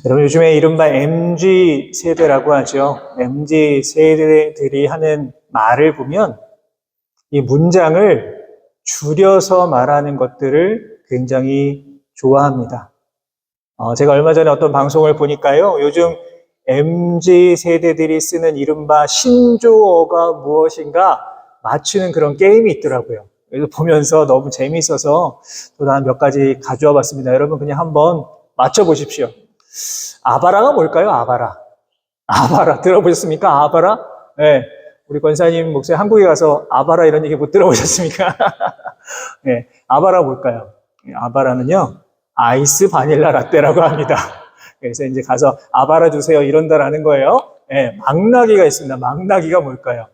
여러분, 요즘에 이른바 MZ 세대라고 하죠. MZ 세대들이 하는 말을 보면 이 문장을 줄여서 말하는 것들을 굉장히 좋아합니다. 제가 얼마 전에 어떤 방송을 보니까요. 요즘 MZ 세대들이 쓰는 이른바 신조어가 무엇인가 맞추는 그런 게임이 있더라고요. 그래서 보면서 너무 재미있어서 또 한 몇 가지 가져와 봤습니다. 여러분 그냥 한번 맞춰보십시오. 아바라가 뭘까요? 아바라. 아바라 들어보셨습니까? 아바라? 네. 우리 권사님 목사님 한국에 가서 아바라 이런 얘기 못 들어보셨습니까? 네. 아바라 뭘까요? 아바라는요, 아이스 바닐라 라떼라고 합니다. 그래서 이제 가서 아바라 주세요 이런다라는 거예요. 네. 망나기가 있습니다. 망나기가 뭘까요?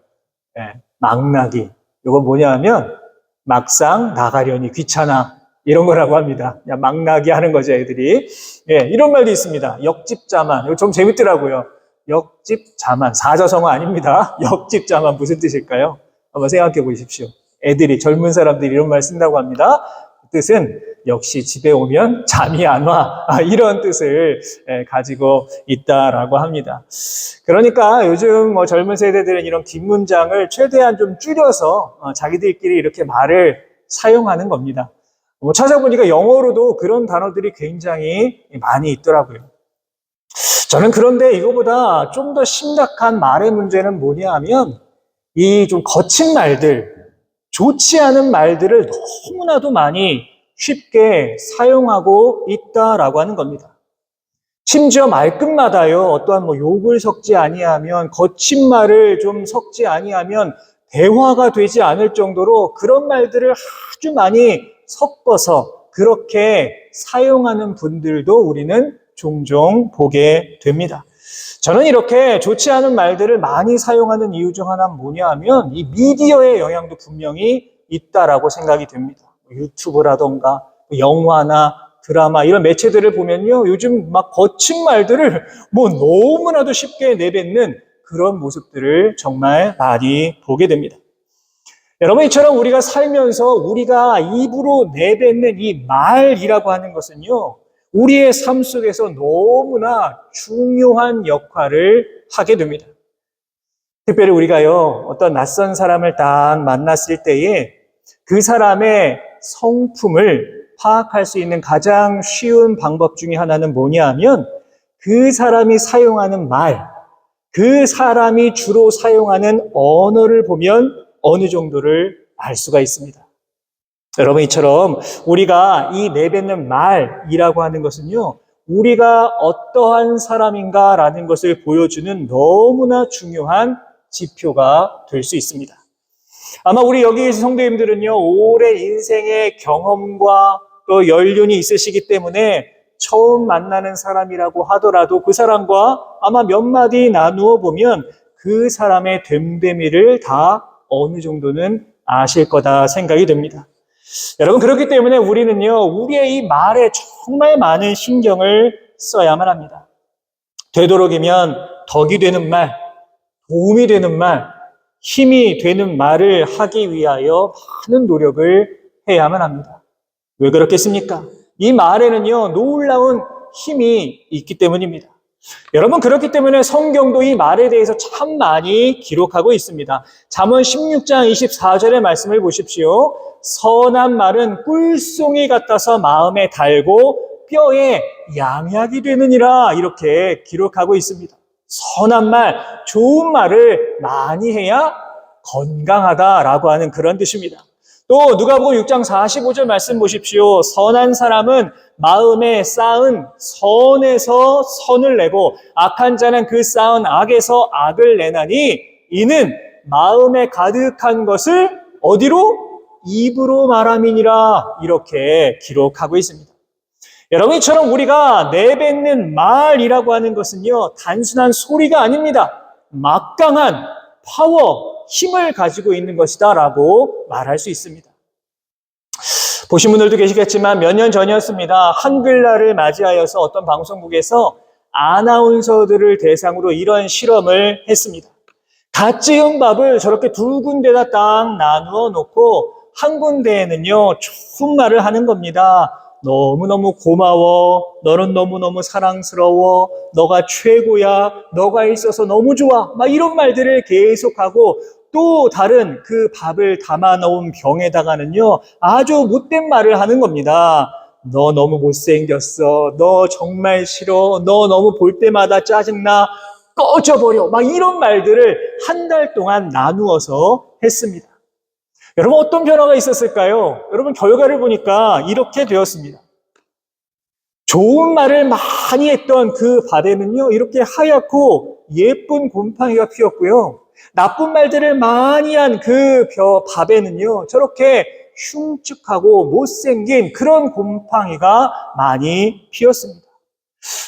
네. 망나기. 이건 뭐냐 하면 막상 나가려니 귀찮아. 이런 거라고 합니다. 그냥 망나기 하는 거죠, 애들이. 예, 이런 말도 있습니다. 역집자만. 이거 좀 재밌더라고요. 역집자만. 사자성어 아닙니다. 역집자만 무슨 뜻일까요? 한번 생각해 보십시오. 애들이, 젊은 사람들이 이런 말 쓴다고 합니다. 그 뜻은 역시 집에 오면 잠이 안 와. 이런 뜻을 가지고 있다라고 합니다. 그러니까 요즘 젊은 세대들은 이런 긴 문장을 최대한 좀 줄여서 자기들끼리 이렇게 말을 사용하는 겁니다. 찾아보니까 영어로도 그런 단어들이 굉장히 많이 있더라고요. 저는 그런데 이거보다 좀 더 심각한 말의 문제는 뭐냐 하면 이 좀 거친 말들, 좋지 않은 말들을 너무나도 많이 쉽게 사용하고 있다라고 하는 겁니다. 심지어 말끝마다요, 어떠한 욕을 섞지 아니하면, 거친 말을 좀 섞지 아니하면 대화가 되지 않을 정도로 그런 말들을 아주 많이 섞어서 그렇게 사용하는 분들도 우리는 종종 보게 됩니다. 저는 이렇게 좋지 않은 말들을 많이 사용하는 이유 중 하나는 뭐냐 하면 이 미디어의 영향도 분명히 있다라고 생각이 됩니다. 유튜브라던가 영화나 드라마 이런 매체들을 보면요, 요즘 막 거친 말들을 너무나도 쉽게 내뱉는 그런 모습들을 정말 많이 보게 됩니다. 여러분, 이처럼 우리가 살면서 우리가 입으로 내뱉는 이 말이라고 하는 것은요, 우리의 삶 속에서 너무나 중요한 역할을 하게 됩니다. 특별히 우리가요, 어떤 낯선 사람을 딱 만났을 때에 그 사람의 성품을 파악할 수 있는 가장 쉬운 방법 중에 하나는 뭐냐 하면 그 사람이 사용하는 말, 그 사람이 주로 사용하는 언어를 보면 어느 정도를 알 수가 있습니다. 여러분, 이처럼 우리가 이 내뱉는 말이라고 하는 것은요, 우리가 어떠한 사람인가라는 것을 보여주는 너무나 중요한 지표가 될 수 있습니다. 아마 우리 여기 계신 성도님들은요, 오랜 인생의 경험과 또 연륜이 있으시기 때문에 처음 만나는 사람이라고 하더라도 그 사람과 아마 몇 마디 나누어 보면 그 사람의 됨됨이를 다 어느 정도는 아실 거다 생각이 됩니다. 여러분, 그렇기 때문에 우리는요, 우리의 이 말에 정말 많은 신경을 써야만 합니다. 되도록이면 덕이 되는 말, 도움이 되는 말, 힘이 되는 말을 하기 위하여 많은 노력을 해야만 합니다. 왜 그렇겠습니까? 이 말에는요, 놀라운 힘이 있기 때문입니다. 여러분, 그렇기 때문에 성경도 이 말에 대해서 참 많이 기록하고 있습니다. 잠언 16장 24절의 말씀을 보십시오. 선한 말은 꿀송이 같아서 마음에 달고 뼈에 양약이 되느니라, 이렇게 기록하고 있습니다. 선한 말, 좋은 말을 많이 해야 건강하다라고 하는 그런 뜻입니다. 또 누가복음 6장 45절 말씀 보십시오. 선한 사람은 마음에 쌓은 선에서 선을 내고 악한 자는 그 쌓은 악에서 악을 내나니 이는 마음에 가득한 것을 어디로? 입으로 말함이니라, 이렇게 기록하고 있습니다. 여러분, 이처럼 우리가 내뱉는 말이라고 하는 것은요, 단순한 소리가 아닙니다. 막강한 파워, 힘을 가지고 있는 것이다라고 말할 수 있습니다. 보신 분들도 계시겠지만 몇 년 전이었습니다. 한글날을 맞이하여서 어떤 방송국에서 아나운서들을 대상으로 이런 실험을 했습니다. 갓 지은 밥을 저렇게 두 군데다 딱 나누어 놓고 한 군데에는요, 좋은 말을 하는 겁니다. 너무너무 고마워. 너는 너무너무 사랑스러워. 너가 최고야. 너가 있어서 너무 좋아. 막 이런 말들을 계속하고 또 다른 그 밥을 담아 놓은 병에다가는요, 아주 못된 말을 하는 겁니다. 너 너무 못생겼어. 너 정말 싫어. 너 너무 볼 때마다 짜증나. 꺼져버려. 막 이런 말들을 한 달 동안 나누어서 했습니다. 여러분, 어떤 변화가 있었을까요? 여러분, 결과를 보니까 이렇게 되었습니다. 좋은 말을 많이 했던 그 밭에는요, 이렇게 하얗고 예쁜 곰팡이가 피었고요. 나쁜 말들을 많이 한 그 밥에는요, 저렇게 흉측하고 못생긴 그런 곰팡이가 많이 피었습니다.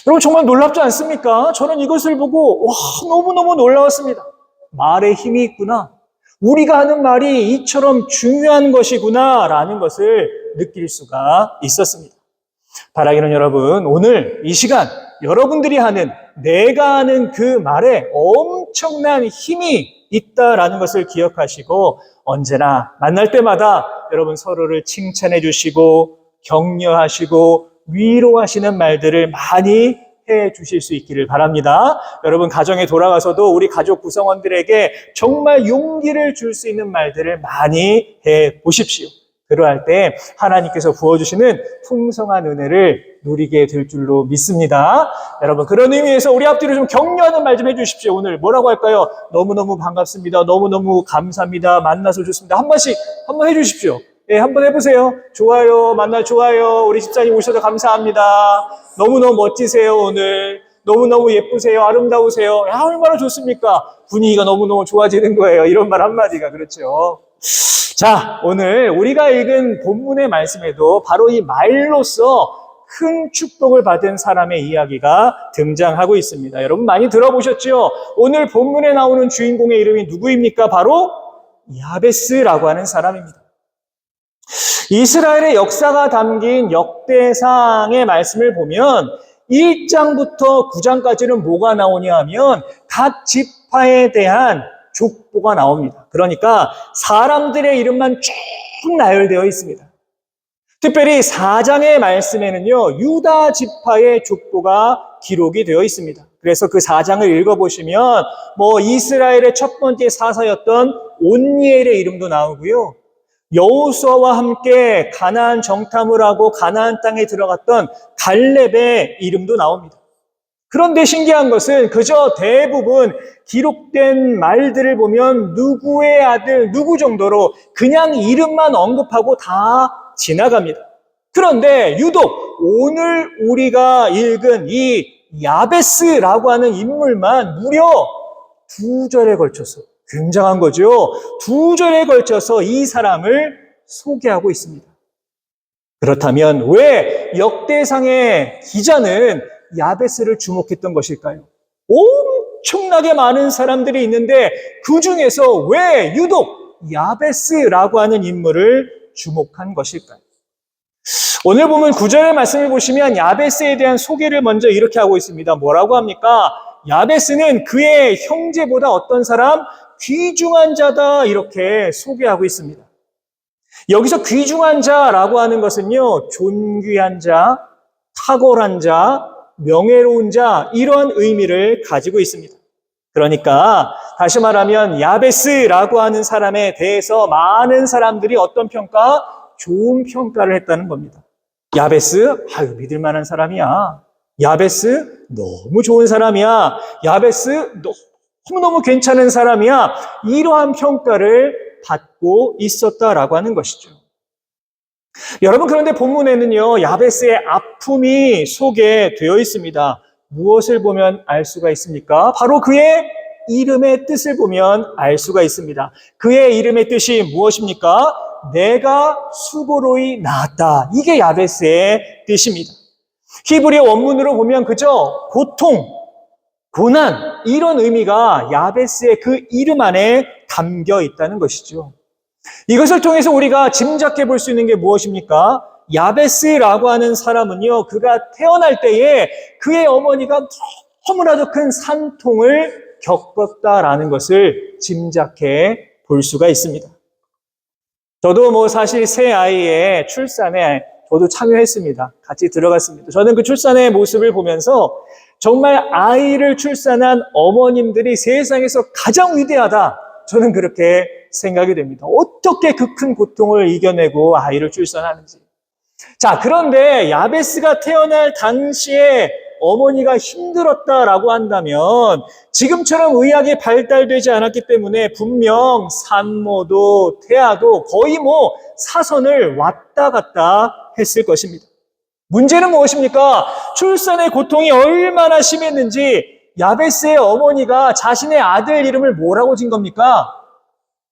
여러분, 정말 놀랍지 않습니까? 저는 이것을 보고 와, 너무너무 놀라웠습니다. 말에 힘이 있구나. 우리가 하는 말이 이처럼 중요한 것이구나 라는 것을 느낄 수가 있었습니다. 바라기는 여러분, 오늘 이 시간 여러분들이 하는, 내가 하는 그 말에 엄청난 힘이 있다라는 것을 기억하시고 언제나 만날 때마다 여러분 서로를 칭찬해 주시고 격려하시고 위로하시는 말들을 많이 해 주실 수 있기를 바랍니다. 여러분, 가정에 돌아가서도 우리 가족 구성원들에게 정말 용기를 줄 수 있는 말들을 많이 해 보십시오. 그러할 때 하나님께서 부어주시는 풍성한 은혜를 누리게 될 줄로 믿습니다. 여러분, 그런 의미에서 우리 앞뒤로 좀 격려하는 말 좀 해주십시오. 오늘 뭐라고 할까요? 너무너무 반갑습니다. 너무너무 감사합니다. 만나서 좋습니다. 한 번씩 한번 해주십시오. 예, 한번 해보세요. 좋아요. 만나 좋아요. 우리 집사님 오셔서 감사합니다. 너무너무 멋지세요, 오늘. 너무너무 예쁘세요. 아름다우세요. 야, 얼마나 좋습니까? 분위기가 너무너무 좋아지는 거예요. 이런 말 한마디가. 그렇죠. 자, 오늘 우리가 읽은 본문의 말씀에도 바로 이 말로써 큰 축복을 받은 사람의 이야기가 등장하고 있습니다. 여러분 많이 들어보셨죠? 오늘 본문에 나오는 주인공의 이름이 누구입니까? 바로 야베스라고 하는 사람입니다. 이스라엘의 역사가 담긴 역대상의 말씀을 보면 1장부터 9장까지는 뭐가 나오냐 하면 각 지파에 대한 족보가 나옵니다. 그러니까 사람들의 이름만 쭉 나열되어 있습니다. 특별히 4장의 말씀에는요, 유다 지파의 족보가 기록이 되어 있습니다. 그래서 그 4장을 읽어보시면 이스라엘의 첫 번째 사사였던 온니엘의 이름도 나오고요, 여호수아와 함께 가나안 정탐을 하고 가나안 땅에 들어갔던 갈렙의 이름도 나옵니다. 그런데 신기한 것은 그저 대부분 기록된 말들을 보면 누구의 아들, 누구 정도로 그냥 이름만 언급하고 다 지나갑니다. 그런데 유독 오늘 우리가 읽은 이 야베스라고 하는 인물만 무려 2절에 걸쳐서, 굉장한 거죠. 2절에 걸쳐서 이 사람을 소개하고 있습니다. 그렇다면 왜 역대상의 기자는 야베스를 주목했던 것일까요? 엄청나게 많은 사람들이 있는데 그 중에서 왜 유독 야베스라고 하는 인물을 주목한 것일까요? 오늘 보면 9절의 말씀을 보시면 야베스에 대한 소개를 먼저 이렇게 하고 있습니다. 뭐라고 합니까? 야베스는 그의 형제보다 어떤 사람? 귀중한 자다, 이렇게 소개하고 있습니다. 여기서 귀중한 자라고 하는 것은요, 존귀한 자, 탁월한 자, 명예로운 자, 이런 의미를 가지고 있습니다. 그러니까 다시 말하면 야베스라고 하는 사람에 대해서 많은 사람들이 어떤 평가? 좋은 평가를 했다는 겁니다. 야베스, 믿을 만한 사람이야. 야베스, 너무 좋은 사람이야. 야베스, 너무너무 괜찮은 사람이야. 이러한 평가를 받고 있었다라고 하는 것이죠. 여러분, 그런데 본문에는요, 야베스의 아픔이 소개되어 있습니다. 무엇을 보면 알 수가 있습니까? 바로 그의 이름의 뜻을 보면 알 수가 있습니다. 그의 이름의 뜻이 무엇입니까? 내가 수고로이 나았다. 이게 야베스의 뜻입니다. 히브리어 원문으로 보면 그저 고통, 고난, 이런 의미가 야베스의 그 이름 안에 담겨 있다는 것이죠. 이것을 통해서 우리가 짐작해 볼 수 있는 게 무엇입니까? 야베스라고 하는 사람은요, 그가 태어날 때에 그의 어머니가 너무나도 큰 산통을 겪었다라는 것을 짐작해 볼 수가 있습니다. 저도 사실 새 아이의 출산에 저도 참여했습니다. 같이 들어갔습니다. 저는 그 출산의 모습을 보면서 정말 아이를 출산한 어머님들이 세상에서 가장 위대하다. 저는 그렇게 생각이 됩니다. 어떻게 그 큰 고통을 이겨내고 아이를 출산하는지. 자, 그런데 야베스가 태어날 당시에 어머니가 힘들었다라고 한다면 지금처럼 의학이 발달되지 않았기 때문에 분명 산모도 태아도 거의 사선을 왔다 갔다 했을 것입니다. 문제는 무엇입니까? 출산의 고통이 얼마나 심했는지 야베스의 어머니가 자신의 아들 이름을 뭐라고 진 겁니까?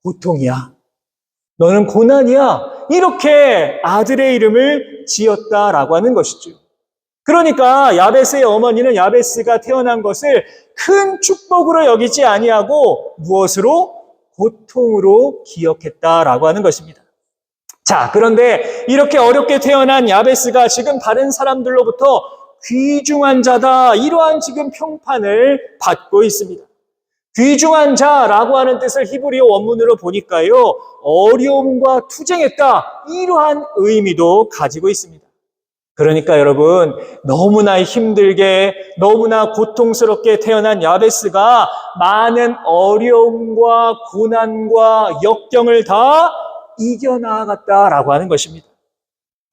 고통이야. 너는 고난이야. 이렇게 아들의 이름을 지었다라고 하는 것이죠. 그러니까 야베스의 어머니는 야베스가 태어난 것을 큰 축복으로 여기지 아니하고 무엇으로? 고통으로 기억했다라고 하는 것입니다. 자, 그런데 이렇게 어렵게 태어난 야베스가 지금 다른 사람들로부터 귀중한 자다, 이러한 지금 평판을 받고 있습니다. 귀중한 자라고 하는 뜻을 히브리어 원문으로 보니까요, 어려움과 투쟁했다, 이러한 의미도 가지고 있습니다. 그러니까 여러분, 너무나 힘들게, 너무나 고통스럽게 태어난 야베스가 많은 어려움과 고난과 역경을 다 이겨나갔다라고 하는 것입니다.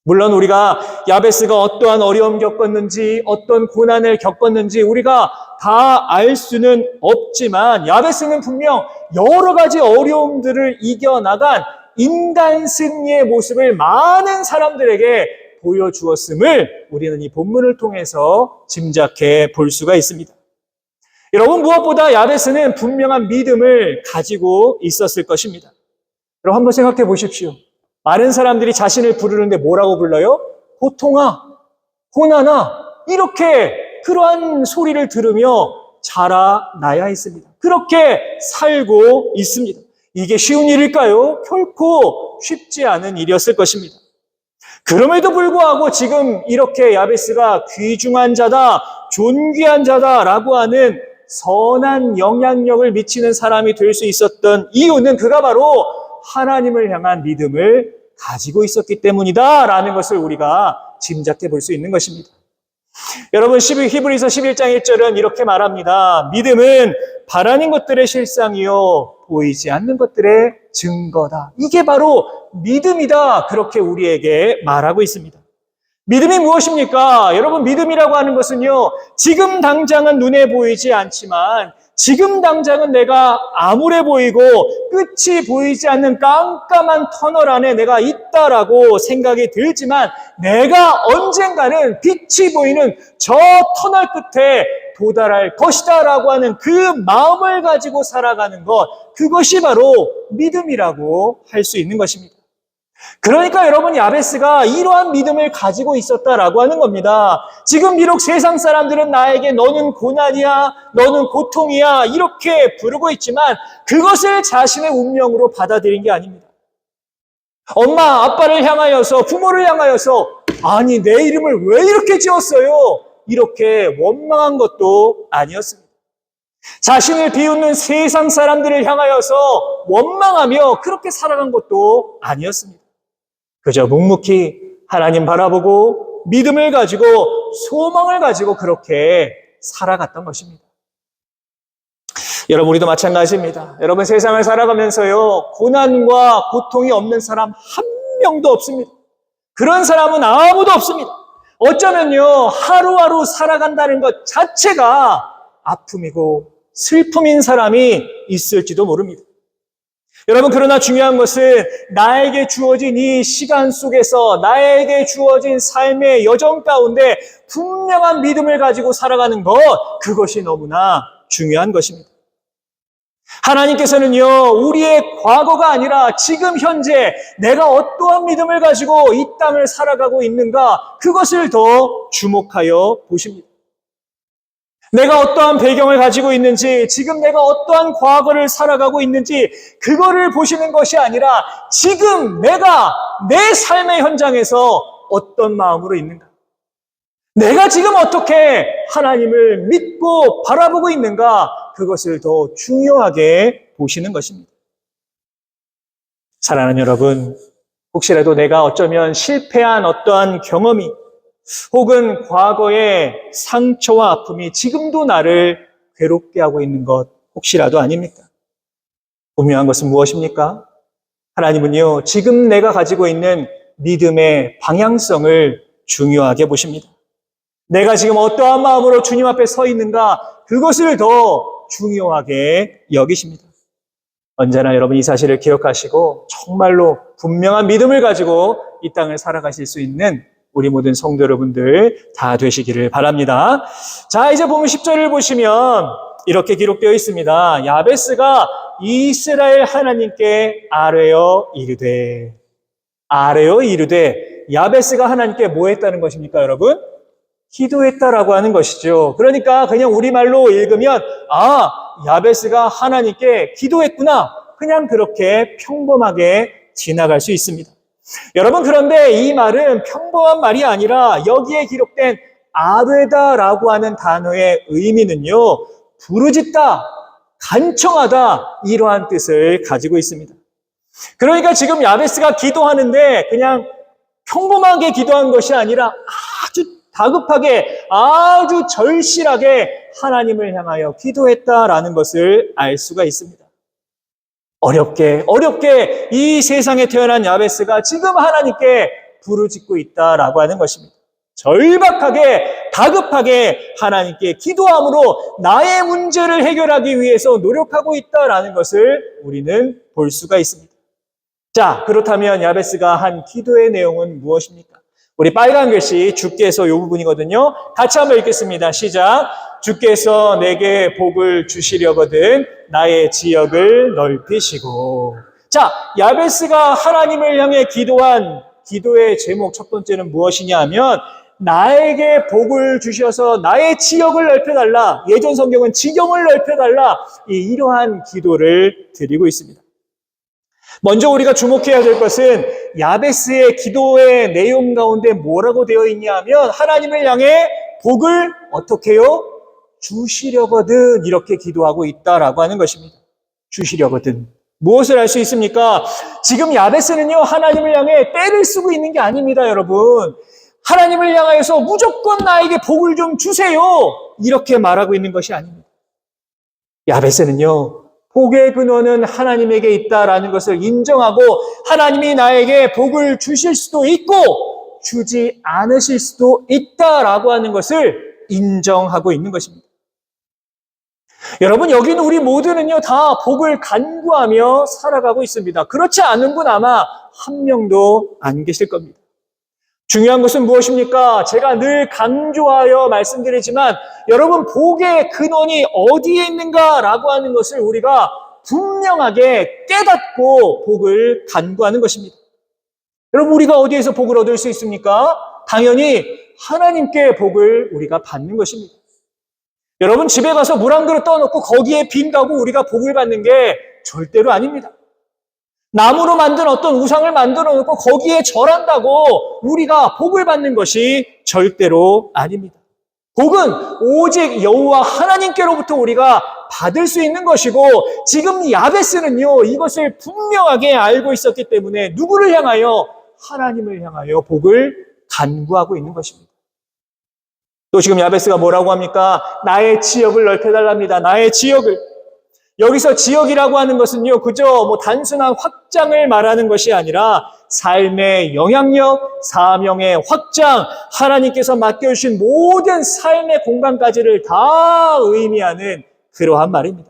물론 우리가 야베스가 어떠한 어려움 겪었는지, 어떤 고난을 겪었는지 우리가 다 알 수는 없지만 야베스는 분명 여러 가지 어려움들을 이겨나간 인간 승리의 모습을 많은 사람들에게 보여주었음을 우리는 이 본문을 통해서 짐작해 볼 수가 있습니다. 여러분, 무엇보다 야베스는 분명한 믿음을 가지고 있었을 것입니다. 여러분, 한번 생각해 보십시오. 많은 사람들이 자신을 부르는데 뭐라고 불러요? 고통아, 고난아, 이렇게 그러한 소리를 들으며 자라나야 했습니다. 그렇게 살고 있습니다. 이게 쉬운 일일까요? 결코 쉽지 않은 일이었을 것입니다. 그럼에도 불구하고 지금 이렇게 야베스가 귀중한 자다, 존귀한 자다라고 하는 선한 영향력을 미치는 사람이 될 수 있었던 이유는 그가 바로 하나님을 향한 믿음을 가지고 있었기 때문이다라는 것을 우리가 짐작해 볼 수 있는 것입니다. 여러분, 히브리서 11장 1절은 이렇게 말합니다. 믿음은 바라는 것들의 실상이요 보이지 않는 것들의 증거다. 이게 바로 믿음이다. 그렇게 우리에게 말하고 있습니다. 믿음이 무엇입니까? 여러분, 믿음이라고 하는 것은요, 지금 당장은 눈에 보이지 않지만 지금 당장은 내가 암울해 보이고 끝이 보이지 않는 깜깜한 터널 안에 내가 있다라고 생각이 들지만 내가 언젠가는 빛이 보이는 저 터널 끝에 도달할 것이다라고 하는 그 마음을 가지고 살아가는 것, 그것이 바로 믿음이라고 할 수 있는 것입니다. 그러니까 여러분, 야베스가 이러한 믿음을 가지고 있었다라고 하는 겁니다. 지금 비록 세상 사람들은 나에게 너는 고난이야, 너는 고통이야 이렇게 부르고 있지만 그것을 자신의 운명으로 받아들인 게 아닙니다. 엄마, 아빠를 향하여서, 부모를 향하여서 아니 내 이름을 왜 이렇게 지었어요? 이렇게 원망한 것도 아니었습니다. 자신을 비웃는 세상 사람들을 향하여서 원망하며 그렇게 살아간 것도 아니었습니다. 그저 묵묵히 하나님 바라보고 믿음을 가지고 소망을 가지고 그렇게 살아갔던 것입니다. 여러분, 우리도 마찬가지입니다. 여러분, 세상을 살아가면서요, 고난과 고통이 없는 사람 한 명도 없습니다. 그런 사람은 아무도 없습니다. 어쩌면요, 하루하루 살아간다는 것 자체가 아픔이고 슬픔인 사람이 있을지도 모릅니다. 여러분, 그러나 중요한 것은 나에게 주어진 이 시간 속에서 나에게 주어진 삶의 여정 가운데 분명한 믿음을 가지고 살아가는 것, 그것이 너무나 중요한 것입니다. 하나님께서는요, 우리의 과거가 아니라 지금 현재 내가 어떠한 믿음을 가지고 이 땅을 살아가고 있는가, 그것을 더 주목하여 보십니다. 내가 어떠한 배경을 가지고 있는지, 지금 내가 어떠한 과거를 살아가고 있는지 그거를 보시는 것이 아니라 지금 내가 내 삶의 현장에서 어떤 마음으로 있는가, 내가 지금 어떻게 하나님을 믿고 바라보고 있는가, 그것을 더 중요하게 보시는 것입니다. 사랑하는 여러분, 혹시라도 내가 어쩌면 실패한 어떠한 경험이 혹은 과거의 상처와 아픔이 지금도 나를 괴롭게 하고 있는 것 혹시라도 아닙니까? 분명한 것은 무엇입니까? 하나님은요, 지금 내가 가지고 있는 믿음의 방향성을 중요하게 보십니다. 내가 지금 어떠한 마음으로 주님 앞에 서 있는가, 그것을 더 중요하게 여기십니다. 언제나 여러분 이 사실을 기억하시고 정말로 분명한 믿음을 가지고 이 땅을 살아가실 수 있는 우리 모든 성도 여러분들 다 되시기를 바랍니다. 자, 이제 보면 10절을 보시면 이렇게 기록되어 있습니다. 야베스가 이스라엘 하나님께 아뢰어 이르되, 야베스가 하나님께 뭐 했다는 것입니까, 여러분? 기도했다라고 하는 것이죠. 그러니까 그냥 우리말로 읽으면 야베스가 하나님께 기도했구나, 그냥 그렇게 평범하게 지나갈 수 있습니다. 여러분, 그런데 이 말은 평범한 말이 아니라 여기에 기록된 아뢰다라고 하는 단어의 의미는요, 부르짖다, 간청하다, 이러한 뜻을 가지고 있습니다. 그러니까 지금 야베스가 기도하는데 그냥 평범하게 기도한 것이 아니라 아주 다급하게, 아주 절실하게 하나님을 향하여 기도했다라는 것을 알 수가 있습니다. 어렵게 이 세상에 태어난 야베스가 지금 하나님께 부르짖고 있다라고 하는 것입니다. 절박하게, 다급하게 하나님께 기도함으로 나의 문제를 해결하기 위해서 노력하고 있다라는 것을 우리는 볼 수가 있습니다. 자, 그렇다면 야베스가 한 기도의 내용은 무엇입니까? 우리 빨간 글씨 주께서 이 부분이거든요. 같이 한번 읽겠습니다. 시작. 주께서 내게 복을 주시려거든 나의 지역을 넓히시고. 자, 야베스가 하나님을 향해 기도한 기도의 제목 첫 번째는 무엇이냐 하면 나에게 복을 주셔서 나의 지역을 넓혀달라. 예전 성경은 지경을 넓혀달라. 이러한 기도를 드리고 있습니다. 먼저 우리가 주목해야 될 것은 야베스의 기도의 내용 가운데 뭐라고 되어 있냐 하면 하나님을 향해 복을 어떻게 해요? 주시려거든 이렇게 기도하고 있다라고 하는 것입니다. 주시려거든. 무엇을 알 수 있습니까? 지금 야베스는요, 하나님을 향해 떼를 쓰고 있는 게 아닙니다, 여러분. 하나님을 향하여서 무조건 나에게 복을 좀 주세요, 이렇게 말하고 있는 것이 아닙니다. 야베스는요, 복의 근원은 하나님에게 있다라는 것을 인정하고 하나님이 나에게 복을 주실 수도 있고 주지 않으실 수도 있다라고 하는 것을 인정하고 있는 것입니다. 여러분, 여기는 우리 모두는요, 다 복을 간구하며 살아가고 있습니다. 그렇지 않은 분 아마 한 명도 안 계실 겁니다. 중요한 것은 무엇입니까? 제가 늘 강조하여 말씀드리지만 여러분, 복의 근원이 어디에 있는가라고 하는 것을 우리가 분명하게 깨닫고 복을 간구하는 것입니다. 여러분, 우리가 어디에서 복을 얻을 수 있습니까? 당연히 하나님께 복을 우리가 받는 것입니다. 여러분, 집에 가서 물 한 그릇 떠놓고 거기에 빈 가구 우리가 복을 받는 게 절대로 아닙니다. 나무로 만든 어떤 우상을 만들어 놓고 거기에 절한다고 우리가 복을 받는 것이 절대로 아닙니다. 복은 오직 여호와 하나님께로부터 우리가 받을 수 있는 것이고, 지금 야베스는요, 이것을 분명하게 알고 있었기 때문에 누구를 향하여? 하나님을 향하여 복을 간구하고 있는 것입니다. 또 지금 야베스가 뭐라고 합니까? 나의 지역을 넓혀달랍니다. 나의 지역을. 여기서 지역이라고 하는 것은요, 그저 단순한 확장을 말하는 것이 아니라 삶의 영향력, 사명의 확장, 하나님께서 맡겨주신 모든 삶의 공간까지를 다 의미하는 그러한 말입니다.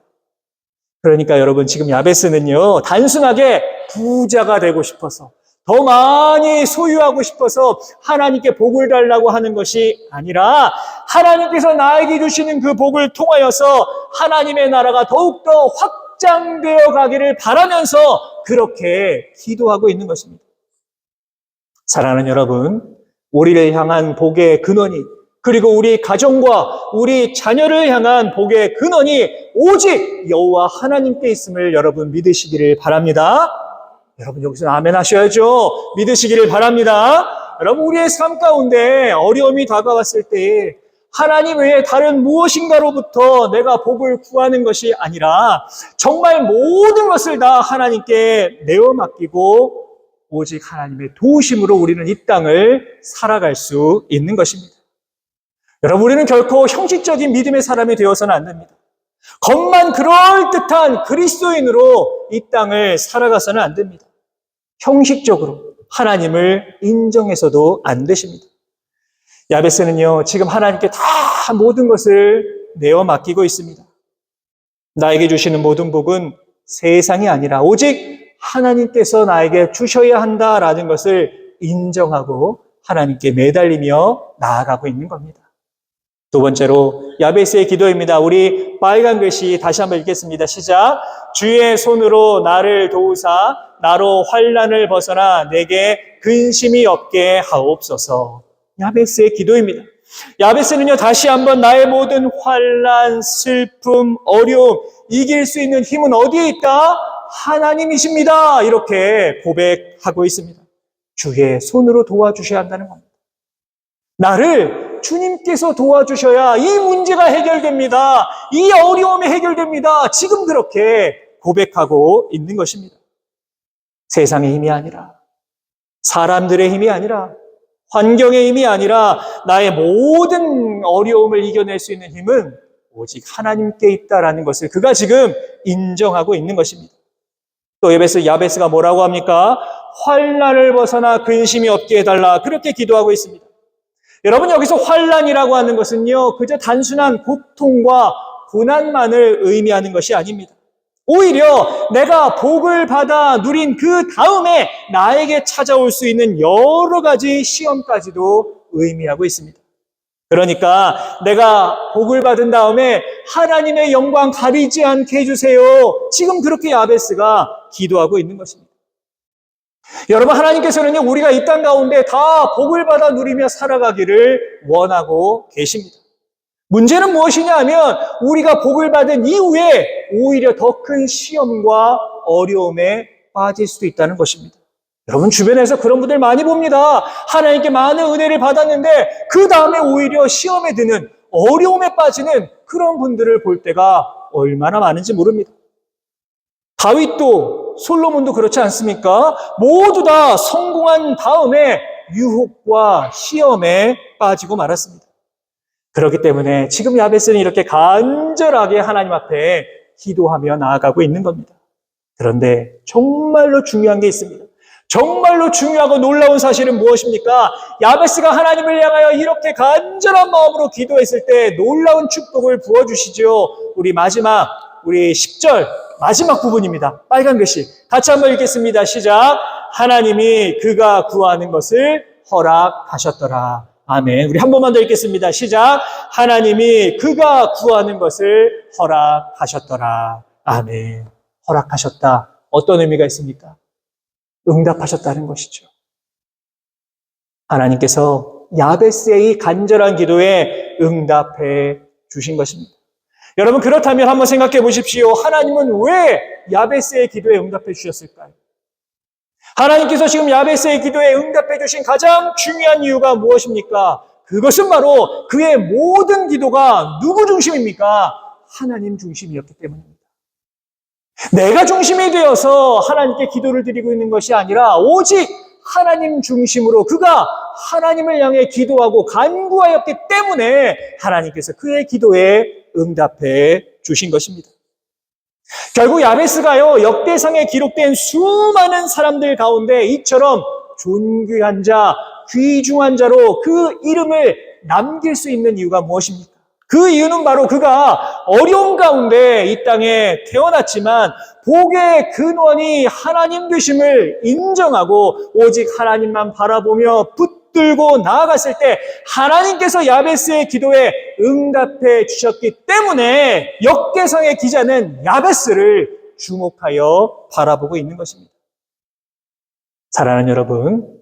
그러니까 여러분, 지금 야베스는요, 단순하게 부자가 되고 싶어서, 더 많이 소유하고 싶어서 하나님께 복을 달라고 하는 것이 아니라 하나님께서 나에게 주시는 그 복을 통하여서 하나님의 나라가 더욱더 확장되어 가기를 바라면서 그렇게 기도하고 있는 것입니다. 사랑하는 여러분, 우리를 향한 복의 근원이, 그리고 우리 가정과 우리 자녀를 향한 복의 근원이 오직 여호와 하나님께 있음을 여러분 믿으시기를 바랍니다. 여러분, 여기서 아멘 하셔야죠. 믿으시기를 바랍니다. 여러분, 우리의 삶 가운데 어려움이 다가왔을 때 하나님 외에 다른 무엇인가로부터 내가 복을 구하는 것이 아니라 정말 모든 것을 다 하나님께 내어 맡기고 오직 하나님의 도우심으로 우리는 이 땅을 살아갈 수 있는 것입니다. 여러분, 우리는 결코 형식적인 믿음의 사람이 되어서는 안 됩니다. 겉만 그럴듯한 그리스도인으로 이 땅을 살아가서는 안 됩니다. 형식적으로 하나님을 인정해서도 안 되십니다. 야베스는요, 지금 하나님께 다 모든 것을 내어 맡기고 있습니다. 나에게 주시는 모든 복은 세상이 아니라 오직 하나님께서 나에게 주셔야 한다라는 것을 인정하고 하나님께 매달리며 나아가고 있는 겁니다. 두 번째로 야베스의 기도입니다. 우리 빨간 글씨 다시 한번 읽겠습니다. 시작. 주의 손으로 나를 도우사 나로 환난을 벗어나 내게 근심이 없게 하옵소서. 야베스의 기도입니다. 야베스는요, 다시 한번 나의 모든 환난, 슬픔, 어려움 이길 수 있는 힘은 어디에 있다? 하나님이십니다. 이렇게 고백하고 있습니다. 주의 손으로 도와주셔야 한다는 겁니다. 나를 주님께서 도와주셔야 이 문제가 해결됩니다. 이 어려움이 해결됩니다. 지금 그렇게 고백하고 있는 것입니다. 세상의 힘이 아니라, 사람들의 힘이 아니라, 환경의 힘이 아니라 나의 모든 어려움을 이겨낼 수 있는 힘은 오직 하나님께 있다라는 것을 그가 지금 인정하고 있는 것입니다. 또 야베스가 뭐라고 합니까? 환난을 벗어나 근심이 없게 해달라. 그렇게 기도하고 있습니다. 여러분, 여기서 환난이라고 하는 것은요, 그저 단순한 고통과 고난만을 의미하는 것이 아닙니다. 오히려 내가 복을 받아 누린 그 다음에 나에게 찾아올 수 있는 여러 가지 시험까지도 의미하고 있습니다. 그러니까 내가 복을 받은 다음에 하나님의 영광 가리지 않게 해주세요. 지금 그렇게 야베스가 기도하고 있는 것입니다. 여러분, 하나님께서는요, 우리가 이 땅 가운데 다 복을 받아 누리며 살아가기를 원하고 계십니다. 문제는 무엇이냐 하면 우리가 복을 받은 이후에 오히려 더 큰 시험과 어려움에 빠질 수도 있다는 것입니다. 여러분, 주변에서 그런 분들 많이 봅니다. 하나님께 많은 은혜를 받았는데 그 다음에 오히려 시험에 드는, 어려움에 빠지는 그런 분들을 볼 때가 얼마나 많은지 모릅니다. 다윗도 솔로몬도 그렇지 않습니까? 모두 다 성공한 다음에 유혹과 시험에 빠지고 말았습니다. 그렇기 때문에 지금 야베스는 이렇게 간절하게 하나님 앞에 기도하며 나아가고 있는 겁니다. 그런데 정말로 중요한 게 있습니다. 정말로 중요하고 놀라운 사실은 무엇입니까? 야베스가 하나님을 향하여 이렇게 간절한 마음으로 기도했을 때 놀라운 축복을 부어주시죠. 우리 10절 마지막 부분입니다. 빨간 글씨 같이 한번 읽겠습니다. 시작. 하나님이 그가 구하는 것을 허락하셨더라. 아멘. 우리 한 번만 더 읽겠습니다. 시작. 하나님이 그가 구하는 것을 허락하셨더라. 아멘. 허락하셨다. 어떤 의미가 있습니까? 응답하셨다는 것이죠. 하나님께서 야베스의 이 간절한 기도에 응답해 주신 것입니다. 여러분, 그렇다면 한번 생각해 보십시오. 하나님은 왜 야베스의 기도에 응답해 주셨을까요? 하나님께서 지금 야베스의 기도에 응답해 주신 가장 중요한 이유가 무엇입니까? 그것은 바로 그의 모든 기도가 누구 중심입니까? 하나님 중심이었기 때문입니다. 내가 중심이 되어서 하나님께 기도를 드리고 있는 것이 아니라 오직 하나님 중심으로 그가 하나님을 향해 기도하고 간구하였기 때문에 하나님께서 그의 기도에 응답해 주신 것입니다. 결국 야베스가요, 역대상에 기록된 수많은 사람들 가운데 이처럼 존귀한 자, 귀중한 자로 그 이름을 남길 수 있는 이유가 무엇입니까? 그 이유는 바로 그가 어려운 가운데 이 땅에 태어났지만 복의 근원이 하나님 되심을 인정하고 오직 하나님만 바라보며 붙들고 나아갔을 때 하나님께서 야베스의 기도에 응답해 주셨기 때문에 역대상의 기자는 야베스를 주목하여 바라보고 있는 것입니다. 사랑하는 여러분,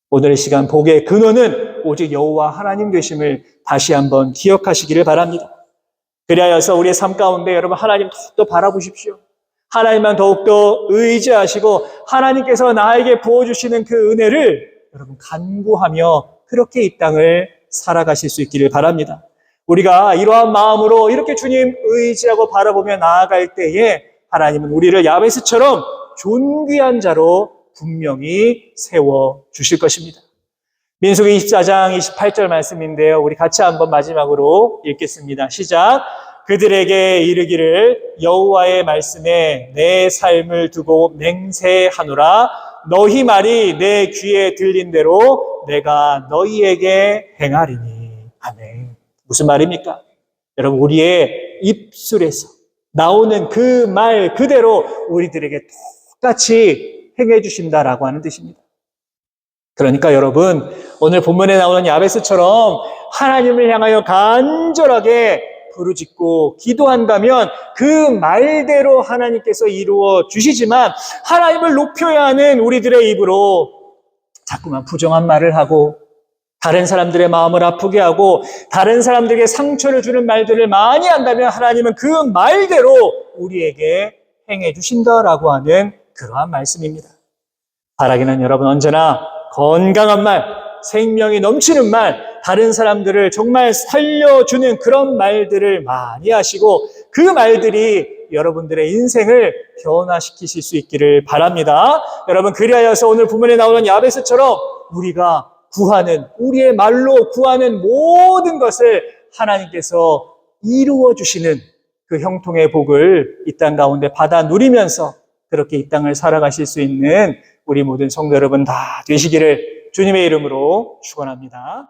오늘 이 시간 복의 근원은 오직 여호와 하나님 되심을 다시 한번 기억하시기를 바랍니다. 그리하여서 우리의 삶 가운데 여러분 하나님 더욱더 바라보십시오. 하나님만 더욱더 의지하시고 하나님께서 나에게 부어주시는 그 은혜를 여러분 간구하며 그렇게 이 땅을 살아가실 수 있기를 바랍니다. 우리가 이러한 마음으로 이렇게 주님 의지하고 바라보며 나아갈 때에 하나님은 우리를 야베스처럼 존귀한 자로 분명히 세워주실 것입니다. 민수기 24장 28절 말씀인데요. 우리 같이 한번 마지막으로 읽겠습니다. 시작. 그들에게 이르기를 여호와의 말씀에 내 삶을 두고 맹세하노라. 너희 말이 내 귀에 들린 대로 내가 너희에게 행하리니. 아멘. 무슨 말입니까? 여러분, 우리의 입술에서 나오는 그 말 그대로 우리들에게 똑같이 행해 주신다라고 하는 뜻입니다. 그러니까 여러분, 오늘 본문에 나오는 야베스처럼 하나님을 향하여 간절하게 부르짖고 기도한다면 그 말대로 하나님께서 이루어 주시지만, 하나님을 높여야 하는 우리들의 입으로 자꾸만 부정한 말을 하고 다른 사람들의 마음을 아프게 하고 다른 사람들에게 상처를 주는 말들을 많이 한다면 하나님은 그 말대로 우리에게 행해 주신다라고 하는 그러한 말씀입니다. 바라기는 여러분 언제나 건강한 말, 생명이 넘치는 말, 다른 사람들을 정말 살려주는 그런 말들을 많이 하시고 그 말들이 여러분들의 인생을 변화시키실 수 있기를 바랍니다. 여러분, 그리하여서 오늘 본문에 나오는 야베스처럼 우리가 구하는, 우리의 말로 구하는 모든 것을 하나님께서 이루어 주시는 그 형통의 복을 이 땅 가운데 받아 누리면서 그렇게 이 땅을 살아가실 수 있는 우리 모든 성도 여러분 다 되시기를 주님의 이름으로 축원합니다.